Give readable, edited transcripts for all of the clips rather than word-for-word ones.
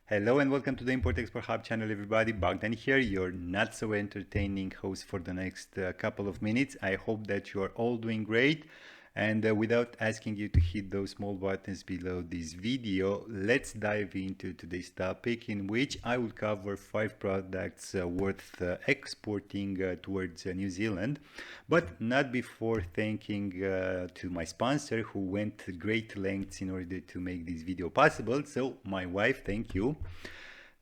Hello and welcome to the Import Export Hub channel, everybody. Bogdan here, your not so entertaining host for the next couple of minutes. I hope that you are all doing great. And without asking you to hit those small buttons below this video, let's dive into today's topic, in which I will cover 5 products worth exporting towards New Zealand, but not before thanking to my sponsor who went to great lengths in order to make this video possible. So my wife, thank you.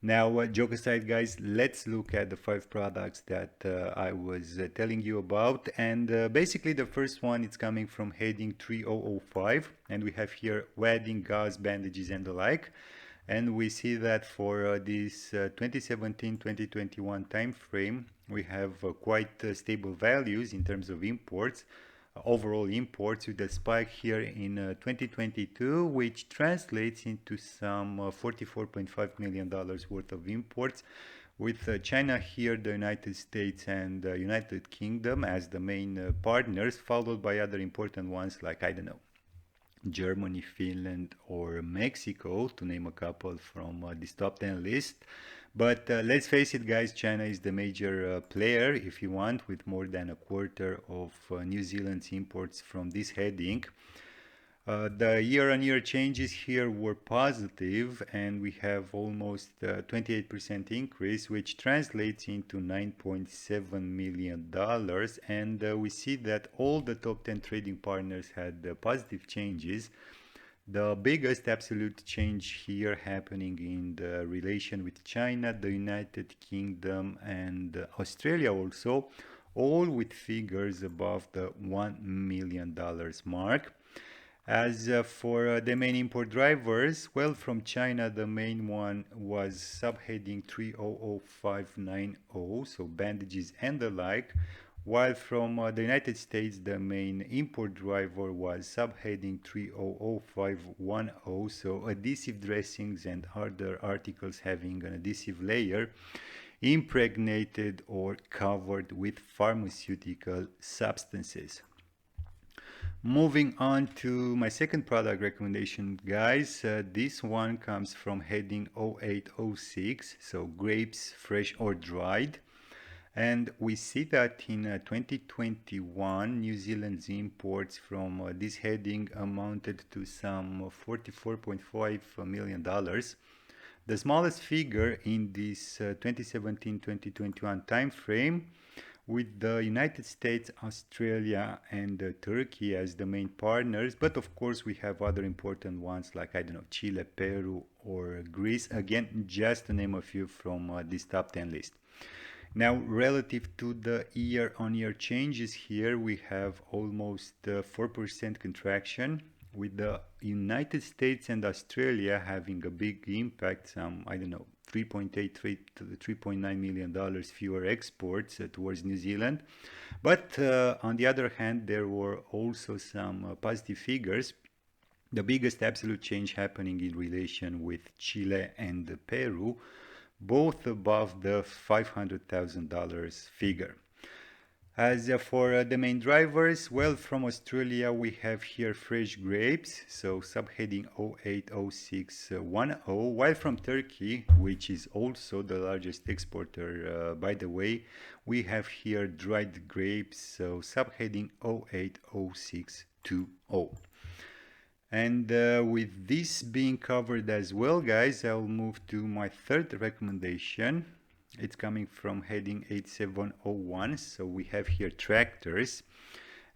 Now, joke aside, guys, let's look at the 5 products that I was telling you about. And basically, the first one is coming from heading 3005. And we have here Wadding, gauze, bandages, and the like. And we see that for this 2017-2021 time frame, we have quite stable values in terms of imports, overall imports, with a spike here in 2022, which translates into some $44.5 million worth of imports, with China here, the United States, and United Kingdom as the main partners, followed by other important ones like, I don't know, Germany, Finland, or Mexico, to name a couple from this top 10 list. But let's face it, guys, China is the major player, if you want, with more than a quarter of New Zealand's imports from this heading. The year-on-year changes here were positive, and we have almost 28% increase, which translates into $9.7 million. And we see that all the top 10 trading partners had positive changes. The biggest absolute change here happening in the relation with China, the United Kingdom, and Australia also, all with figures above the $1 million mark. As for the main import drivers, well, from China, the main one was subheading 300590, so bandages and the like, while from the United States, the main import driver was subheading 300510, so adhesive dressings and other articles having an adhesive layer impregnated or covered with pharmaceutical substances. Moving on to my second product recommendation, guys. This one comes from heading 0806, so grapes fresh or dried. And we see that in 2021, New Zealand's imports from this heading amounted to some $44.5 million. The smallest figure in this 2017-2021 time frame, with the United States, Australia, and Turkey as the main partners. But of course, we have other important ones like, I don't know, Chile, Peru, or Greece. Again, just to name a few from this top 10 list. Now, relative to the year-on-year changes here, we have almost 4% contraction, with the United States and Australia having a big impact, some, I don't know, 3.83 to the $3.9 million fewer exports towards New Zealand. But on the other hand, there were also some positive figures. The biggest absolute change happening in relation with Chile and Peru, both above the $500,000 figure. As for the main drivers, well, from Australia we have here fresh grapes, so subheading 080610, while from Turkey, which is also the largest exporter, by the way, we have here dried grapes, so subheading 080620. And with this being covered as well, guys, I'll move to my third recommendation. It's coming from heading 8701, so we have here tractors,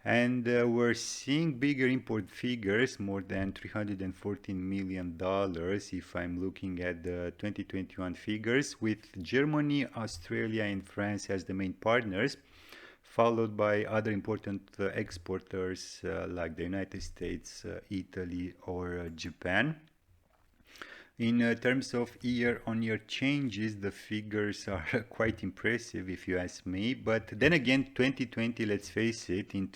and we're seeing bigger import figures, more than $314 million if I'm looking at the 2021 figures, with Germany, Australia, and France as the main partners, followed by other important exporters like the United States, Italy, or Japan. In terms of year-on-year changes, the figures are quite impressive, if you ask me. But then again, 2020, let's face it, in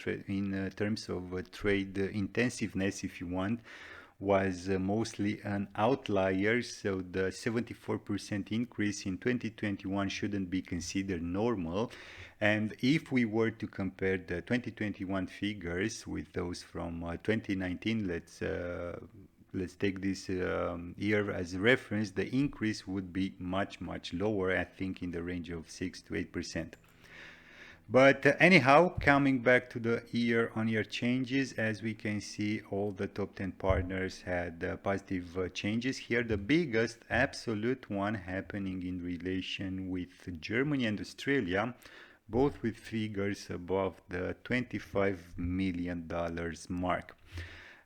terms of trade intensiveness, if you want, was mostly an outlier. So the 74% increase in 2021 shouldn't be considered normal. And if we were to compare the 2021 figures with those from 2019, let's let's take this year as a reference, the increase would be much lower, I think in the range of 6 to 8%. But anyhow, coming back to the year-on-year changes, as we can see, all the top 10 partners had positive changes. Here, the biggest absolute one happening in relation with Germany and Australia, both with figures above the $25 million mark.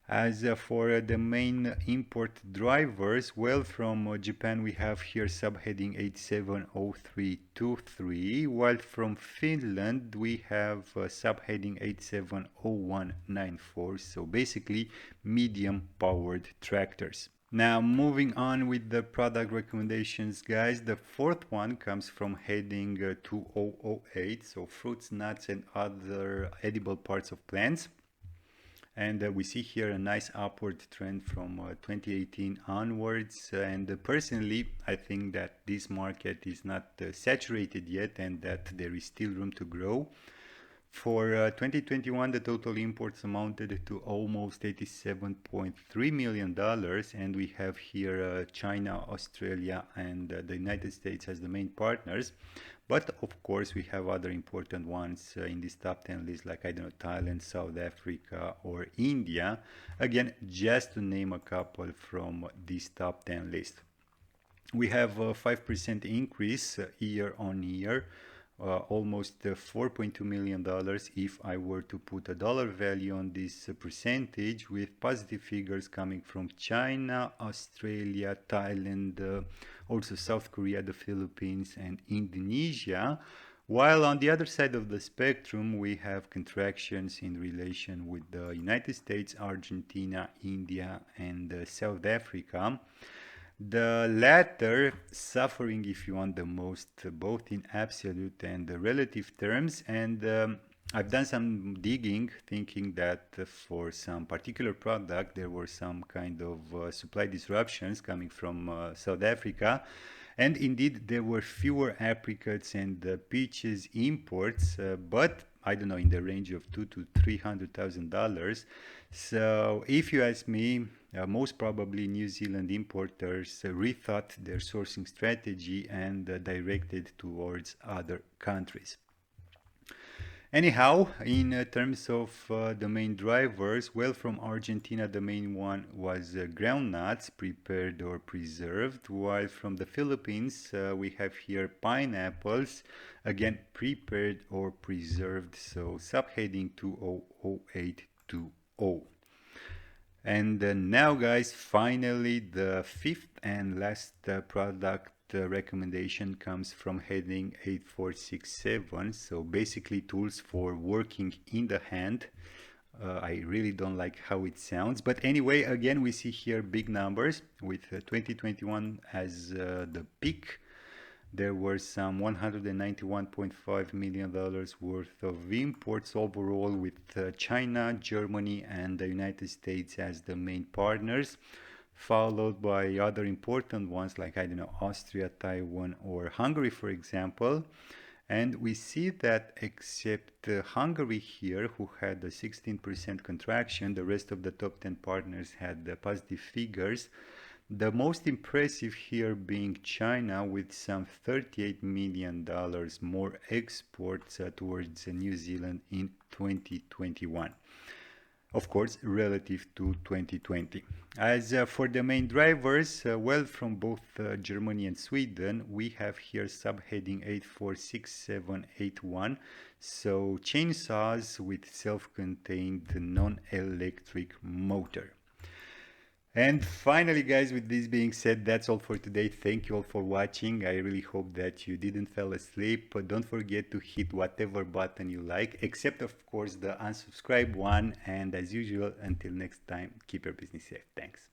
As for the main import drivers, well, from Japan we have here subheading 870323, while from Finland we have subheading 870194, so basically medium powered tractors. Now moving on with the product recommendations, guys, the fourth one comes from heading 2008, so fruits, nuts and other edible parts of plants. And we see here a nice upward trend from 2018 onwards. And personally, I think that this market is not saturated yet and that there is still room to grow. For 2021, the total imports amounted to almost $87.3 million. And we have here China, Australia, and the United States as the main partners. But of course, we have other important ones in this top 10 list, like, I don't know, Thailand, South Africa, or India. Again, just to name a couple from this top 10 list. We have a 5% increase year on year, almost $4.2 million if I were to put a dollar value on this percentage, with positive figures coming from China, Australia, Thailand, also South Korea, the Philippines and Indonesia. While on the other side of the spectrum, we have contractions in relation with the United States, Argentina, India and South Africa. The latter suffering, if you want, the most, both in absolute and relative terms. And I've done some digging, thinking that for some particular product there were some kind of supply disruptions coming from South Africa. And indeed, there were fewer apricots and peaches imports, but I don't know, in the range of $200,000 to $300,000. So if you ask me, most probably New Zealand importers rethought their sourcing strategy and directed towards other countries. Anyhow, in terms of the main drivers, well, from Argentina, the main one was groundnuts, prepared or preserved, while from the Philippines, we have here pineapples, again, prepared or preserved, so subheading 200820. And now, guys, finally, the fifth and last product recommendation comes from heading 8467. So basically tools for working in the hand. I really don't like how it sounds, but anyway, again, we see here big numbers with 2021 as the peak. There were some $191.5 million worth of imports overall, with China, Germany and the United States as the main partners, followed by other important ones like, I don't know, Austria, Taiwan or Hungary, for example. And we see that except Hungary here, who had a 16% contraction, the rest of the top 10 partners had positive figures. The most impressive here being China, with some $38 million more exports towards New Zealand in 2021. Of course, relative to 2020. As for the main drivers, well, from both Germany and Sweden, we have here subheading 846781, so chainsaws with self-contained non-electric motor. And finally, guys, with this being said, that's all for today. Thank you all for watching. I really hope that you didn't fall asleep. But don't forget to hit whatever button you like, except of course the unsubscribe one. And as usual, until next time, keep your business safe. Thanks.